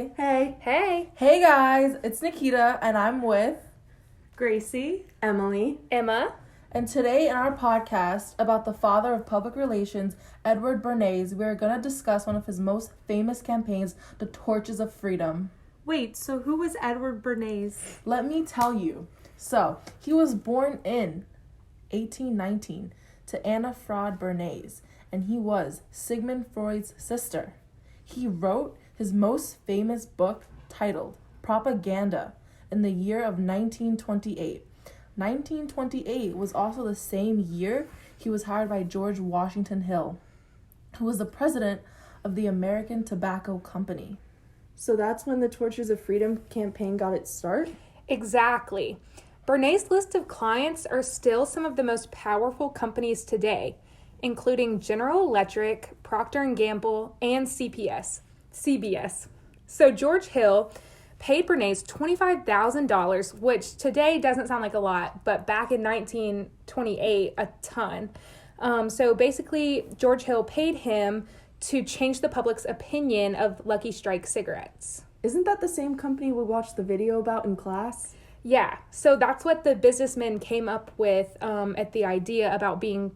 Hey. Hey guys, it's Nikita and I'm with Gracie. Emily. Emma. And today in our podcast about the father of public relations, Edward Bernays, we are going to discuss one of his most famous campaigns, the Torches of Freedom. Wait, so who was Edward Bernays? Let me tell you. So, he was born in 1819 to Anna Fraud Bernays, and he was Sigmund Freud's sister. He wrote his most famous book titled Propaganda in the year of 1928. 1928 was also the same year he was hired by George Washington Hill, who was the president of the American Tobacco Company. So that's when the Torches of Freedom campaign got its start? Exactly. Bernays' list of clients are still some of the most powerful companies today, including General Electric, Procter & Gamble, and CBS. So George Hill paid Bernays $25,000, which today doesn't sound like a lot, but back in 1928, a ton. So basically, George Hill paid him to change the public's opinion of Lucky Strike cigarettes. Isn't that the same company we watched the video about in class? Yeah, so that's what the businessmen came up with at the idea about being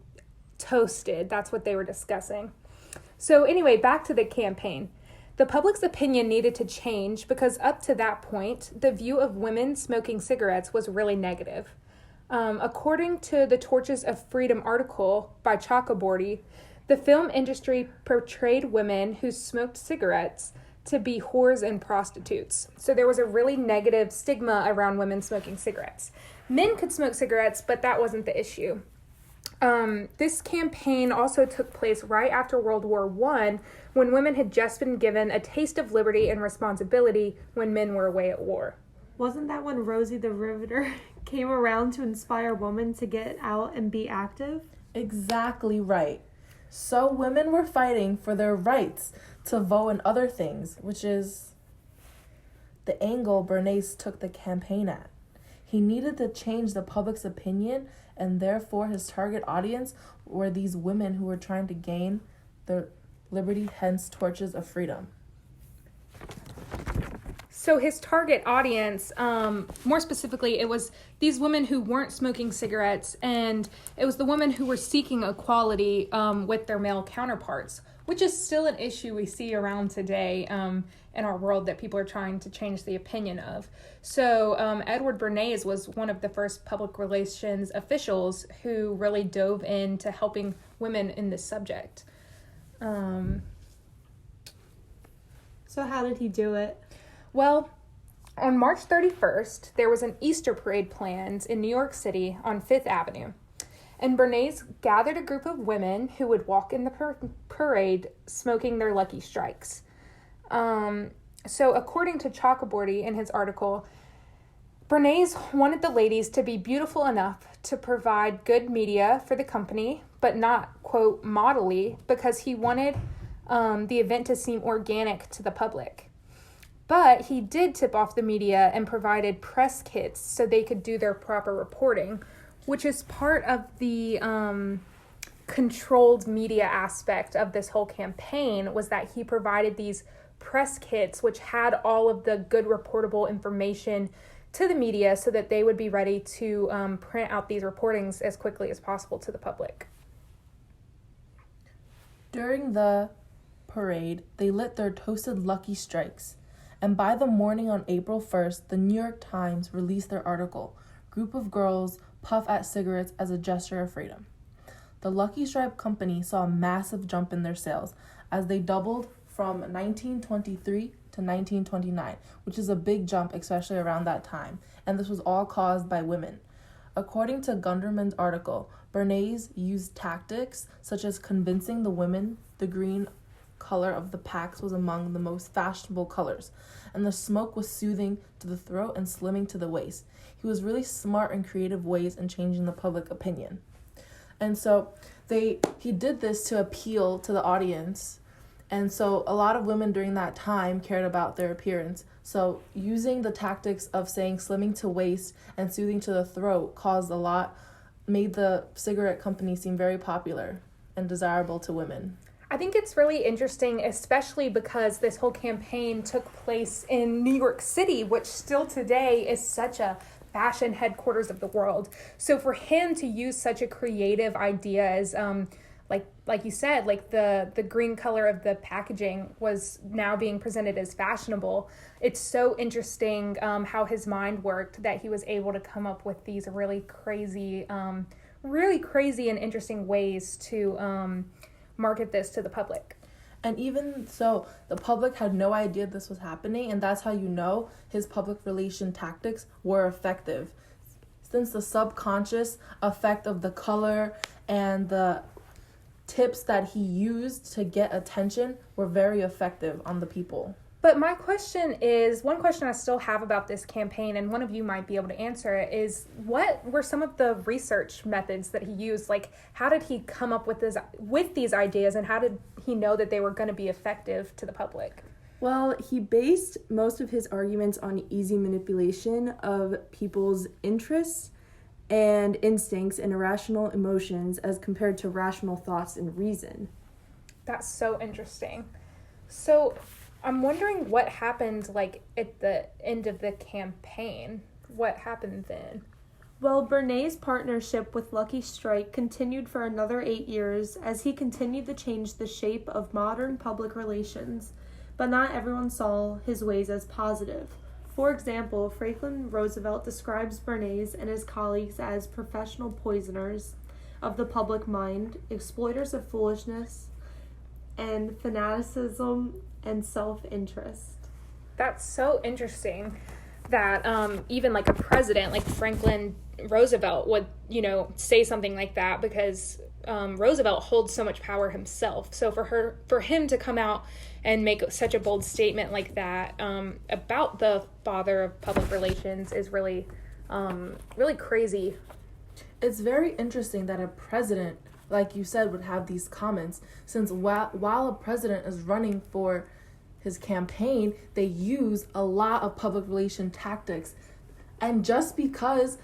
toasted. That's what they were discussing. So anyway, back to the campaign. The public's opinion needed to change because up to that point, the view of women smoking cigarettes was really negative. According to the Torches of Freedom article by Chakraborty, the film industry portrayed women who smoked cigarettes to be whores and prostitutes. So there was a really negative stigma around women smoking cigarettes. Men could smoke cigarettes, but that wasn't the issue. This campaign also took place right after World War I, when women had just been given a taste of liberty and responsibility when men were away at war. Wasn't that when Rosie the Riveter came around to inspire women to get out and be active? Exactly right. So women were fighting for their rights to vote and other things, which is the angle Bernays took the campaign at. He needed to change the public's opinion, and therefore his target audience were these women who were trying to gain their liberty, hence Torches of Freedom. So his target audience, more specifically, it was these women who weren't smoking cigarettes, and it was the women who were seeking equality with their male counterparts, which is still an issue we see around today in our world that people are trying to change the opinion of. So Edward Bernays was one of the first public relations officials who really dove into helping women in this subject. So how did he do it? Well, on March 31st, there was an Easter parade planned in New York City on Fifth Avenue. And Bernays gathered a group of women who would walk in the parade smoking their Lucky Strikes. So according to Chakraborty in his article, Bernays wanted the ladies to be beautiful enough to provide good media for the company, but not, quote, modelly, because he wanted the event to seem organic to the public. But he did tip off the media and provided press kits so they could do their proper reporting, which is part of the controlled media aspect of this whole campaign, was that he provided these press kits which had all of the good reportable information to the media so that they would be ready to print out these reportings as quickly as possible to the public. During the parade, they lit their toasted Lucky Strikes, and by the morning on April 1st, the New York Times released their article, Group of Girls Puff at Cigarettes as a Gesture of Freedom. The Lucky Strike Company saw a massive jump in their sales as they doubled from 1923 to 1929, which is a big jump, especially around that time, and this was all caused by women. According to Gunderman's article, Bernays used tactics such as convincing the women the green color of the packs was among the most fashionable colors, and the smoke was soothing to the throat and slimming to the waist. He was really smart in creative ways in changing the public opinion. And so he did this to appeal to the audience. And so a lot of women during that time cared about their appearance. So using the tactics of saying slimming to waist and soothing to the throat made the cigarette company seem very popular and desirable to women. I think it's really interesting, especially because this whole campaign took place in New York City, which still today is such a fashion headquarters of the world. So for him to use such a creative idea as like you said, like the green color of the packaging was now being presented as fashionable. It's so interesting how his mind worked, that he was able to come up with these really crazy and interesting ways to market this to the public. And even so, the public had no idea this was happening, and that's how you know his public relation tactics were effective. Since the subconscious effect of the color and the tips that he used to get attention were very effective on the people. But my question is, one question I still have about this campaign, and one of you might be able to answer it, is what were some of the research methods that he used? Like, how did he come up with these ideas, and how did he know that they were going to be effective to the public? Well, he based most of his arguments on easy manipulation of people's interests and instincts and irrational emotions as compared to rational thoughts and reason. That's so interesting. So I'm wondering what happened, like, at the end of the campaign. What happened then? Well, Bernays' partnership with Lucky Strike continued for another 8 years as he continued to change the shape of modern public relations, but not everyone saw his ways as positive. For example, Franklin Roosevelt describes Bernays and his colleagues as professional poisoners of the public mind, exploiters of foolishness and fanaticism and self-interest. That's so interesting that even like a president like Franklin Roosevelt would, say something like that, because Roosevelt holds so much power himself. So for him to come out and make such a bold statement like that about the father of public relations is really crazy. It's very interesting that a president, like you said, would have these comments, since while a president is running for his campaign, they use a lot of public relation tactics. And just because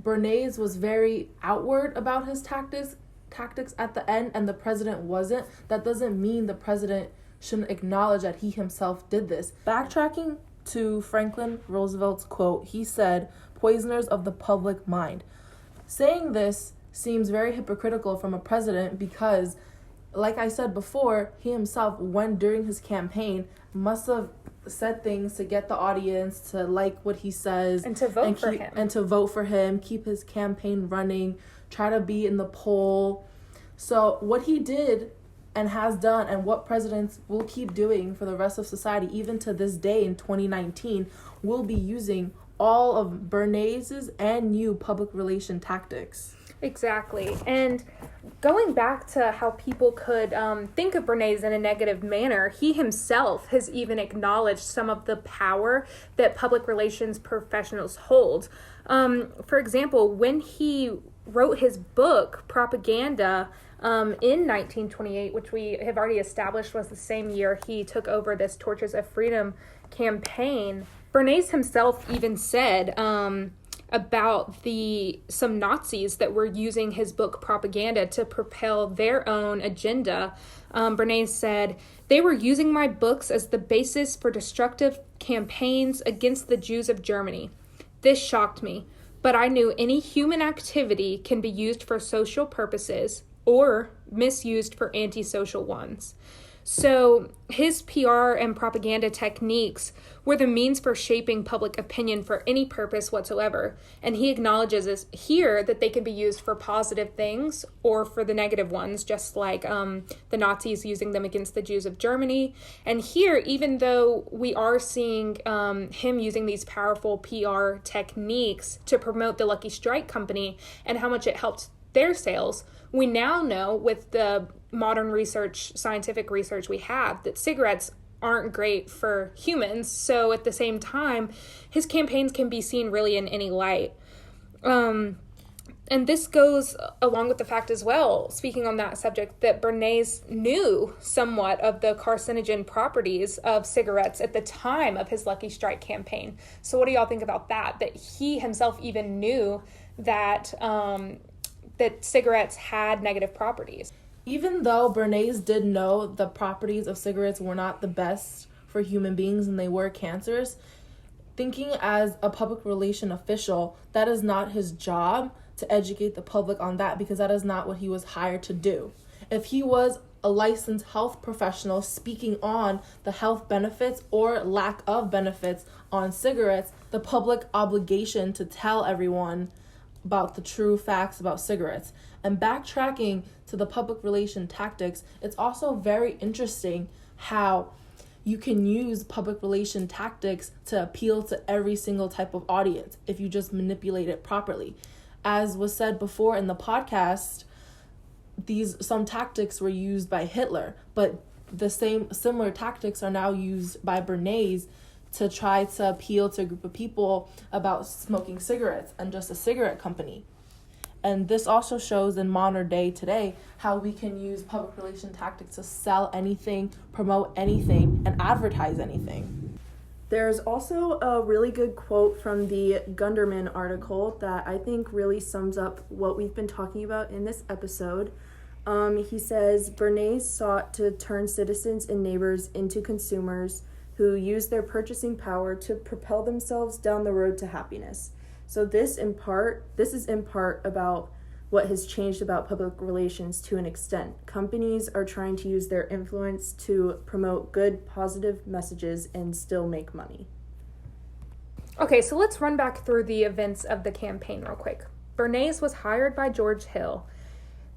Bernays was very outward about his tactics at the end and the president wasn't, that doesn't mean the president shouldn't acknowledge that he himself did this. Backtracking to Franklin Roosevelt's quote, he said, "Poisoners of the public mind." Saying this seems very hypocritical from a president because, like I said before, he himself, when during his campaign, must have said things to get the audience to like what he says and to vote for him, keep his campaign running, try to be in the poll. So what he did and has done, and what presidents will keep doing for the rest of society, even to this day in 2019, will be using all of Bernays's and new public relation tactics. Exactly. And going back to how people could think of Bernays in a negative manner, he himself has even acknowledged some of the power that public relations professionals hold. For example, when he wrote his book, Propoganda, in 1928, which we have already established was the same year he took over this Torches of Freedom campaign, Bernays himself even said about some Nazis that were using his book Propaganda to propel their own agenda. Bernays said, "They were using my books as the basis for destructive campaigns against the Jews of Germany. This shocked me, but I knew any human activity can be used for social purposes or misused for antisocial ones." So his PR and propaganda techniques were the means for shaping public opinion for any purpose whatsoever. And he acknowledges here that they can be used for positive things or for the negative ones, just like the Nazis using them against the Jews of Germany. And here, even though we are seeing him using these powerful PR techniques to promote the Lucky Strike Company and how much it helped their sales, we now know with the modern research, scientific research we have, that cigarettes aren't great for humans. So at the same time, his campaigns can be seen really in any light. And this goes along with the fact as well, speaking on that subject, that Bernays knew somewhat of the carcinogen properties of cigarettes at the time of his Lucky Strike campaign. So what do y'all think about that? That he himself even knew that that cigarettes had negative properties. Even though Bernays did know the properties of cigarettes were not the best for human beings and they were cancerous, thinking as a public relation official, that is not his job to educate the public on that, because that is not what he was hired to do. If he was a licensed health professional speaking on the health benefits or lack of benefits on cigarettes, the public obligation to tell everyone about the true facts about cigarettes. And backtracking to the public relation tactics, it's also very interesting how you can use public relation tactics to appeal to every single type of audience if you just manipulate it properly. As was said before in the podcast, some tactics were used by Hitler, but the similar tactics are now used by Bernays to try to appeal to a group of people about smoking cigarettes and just a cigarette company. And this also shows in modern day today how we can use public relation tactics to sell anything, promote anything, and advertise anything. There's also a really good quote from the Gunderman article that I think really sums up what we've been talking about in this episode. He says, Bernays sought to turn citizens and neighbors into consumers who use their purchasing power to propel themselves down the road to happiness. So this is in part about what has changed about public relations to an extent. Companies are trying to use their influence to promote good, positive messages and still make money. Okay, so let's run back through the events of the campaign real quick. Bernays was hired by George Hill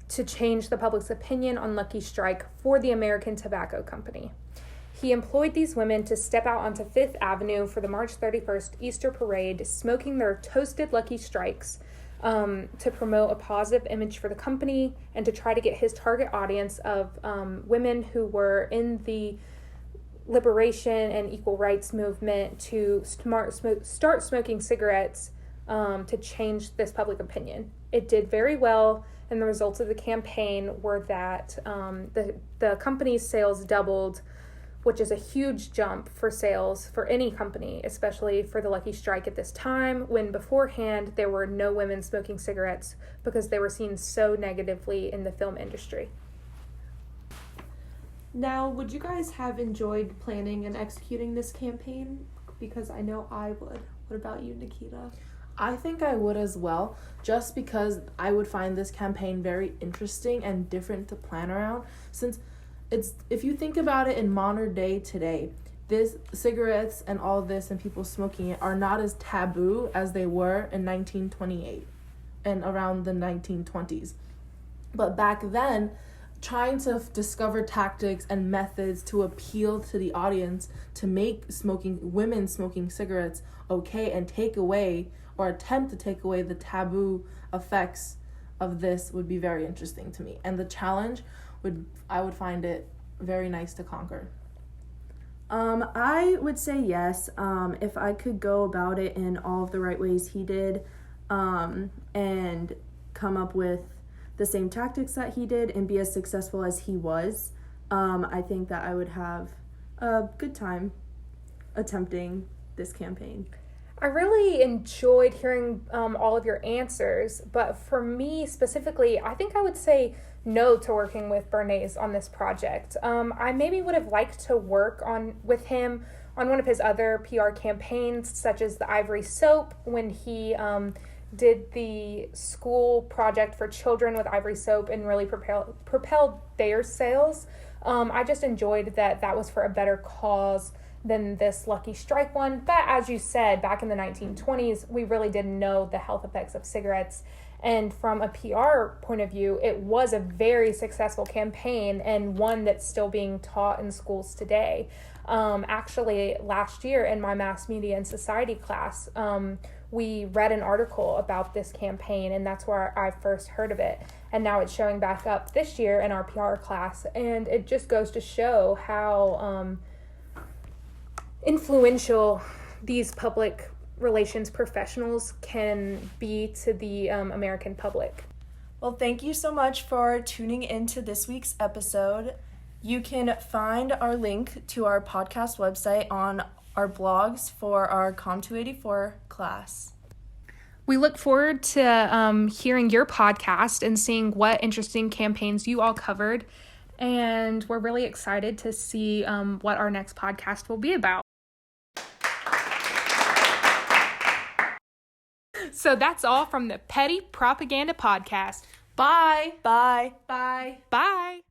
to change the public's opinion on Lucky Strike for the American Tobacco Company. He employed these women to step out onto Fifth Avenue for the March 31st Easter parade, smoking their toasted Lucky Strikes, to promote a positive image for the company and to try to get his target audience of women who were in the liberation and equal rights movement to start smoking cigarettes to change this public opinion. It did very well, and the results of the campaign were that the company's sales doubled, which is a huge jump for sales for any company, especially for the Lucky Strike at this time, when beforehand there were no women smoking cigarettes because they were seen so negatively in the film industry. Now, would you guys have enjoyed planning and executing this campaign? Because I know I would. What about you, Nikita? I think I would as well, just because I would find this campaign very interesting and different to plan around, since if you think about it in modern day today, this cigarettes and all this and people smoking it are not as taboo as they were in 1928 and around the 1920s. But back then, trying to discover tactics and methods to appeal to the audience to make women smoking cigarettes okay and take away or attempt to take away the taboo effects of this would be very interesting to me. And the challenge I would find it very nice to conquer. I would say yes, if I could go about it in all of the right ways he did, and come up with the same tactics that he did and be as successful as he was, I think that I would have a good time attempting this campaign. I really enjoyed hearing all of your answers, but for me specifically, I think I would say no to working with Bernays on this project. I maybe would have liked to work with him on one of his other PR campaigns, such as the Ivory Soap, when he did the school project for children with Ivory Soap and really propelled their sales. I just enjoyed that was for a better cause than this Lucky Strike one. But as you said, back in the 1920s, we really didn't know the health effects of cigarettes. And from a PR point of view, it was a very successful campaign and one that's still being taught in schools today. Actually, last year in my mass media and society class, we read an article about this campaign, and that's where I first heard of it. And now it's showing back up this year in our PR class, and it just goes to show how influential these public relations professionals can be to the American public. Well, thank you so much for tuning into this week's episode. You can find our link to our podcast website on our blogs for our Com 284 class. We look forward to hearing your podcast and seeing what interesting campaigns you all covered. And we're really excited to see what our next podcast will be about. So that's all from the Petty Propaganda Podcast. Bye. Bye. Bye. Bye.